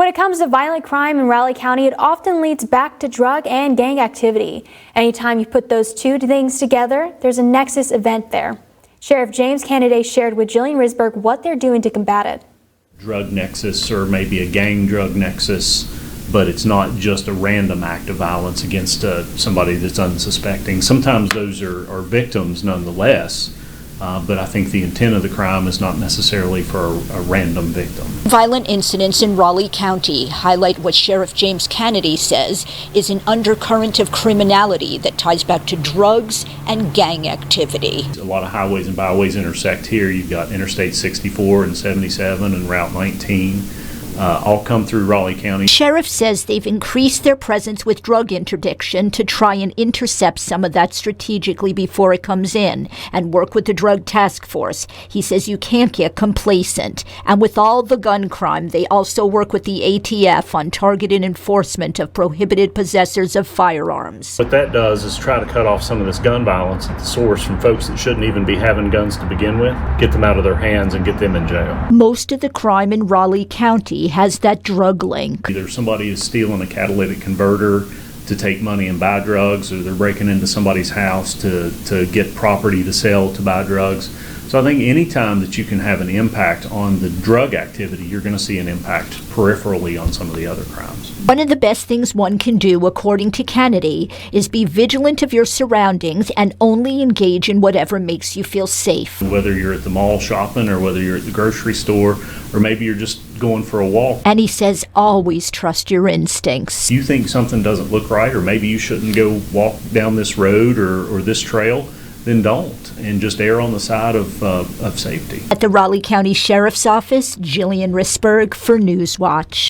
it comes to violent crime in Raleigh County, it often leads back to drug and gang activity. Anytime you put those two things together, there's a nexus event there. Sheriff James Canaday shared with Jillian Risberg what they're doing to combat it. Drug nexus, or maybe a gang drug nexus, but it's not just a random act of violence against somebody that's unsuspecting. Sometimes those are victims nonetheless. But I think the intent of the crime is not necessarily for a random victim. Violent incidents in Raleigh County highlight what Sheriff James Canaday says is an undercurrent of criminality that ties back to drugs and gang activity. A lot of highways and byways intersect here. You've got Interstate 64 and 77 and Route 19. All come through Raleigh County. Sheriff says they've increased their presence with drug interdiction to try and intercept some of that strategically before it comes in and work with the drug task force. He says you can't get complacent. And with all the gun crime, they also work with the ATF on targeted enforcement of prohibited possessors of firearms. What that does is try to cut off some of this gun violence at the source from folks that shouldn't even be having guns to begin with, get them out of their hands and get them in jail. Most of the crime in Raleigh County has that drug link. Either somebody is stealing a catalytic converter to take money and buy drugs, or they're breaking into somebody's house to get property to sell to buy drugs. So I think any time that you can have an impact on the drug activity, you're going to see an impact peripherally on some of the other crimes. One of the best things one can do, according to Canaday, is be vigilant of your surroundings and only engage in whatever makes you feel safe. Whether you're at the mall shopping, or whether you're at the grocery store, or maybe you're just going for a walk. And he says always trust your instincts. You think something doesn't look right, or maybe you shouldn't go walk down this road or this trail, then don't, and just err on the side of safety. At the Raleigh County Sheriff's Office, Jillian Risberg for Newswatch.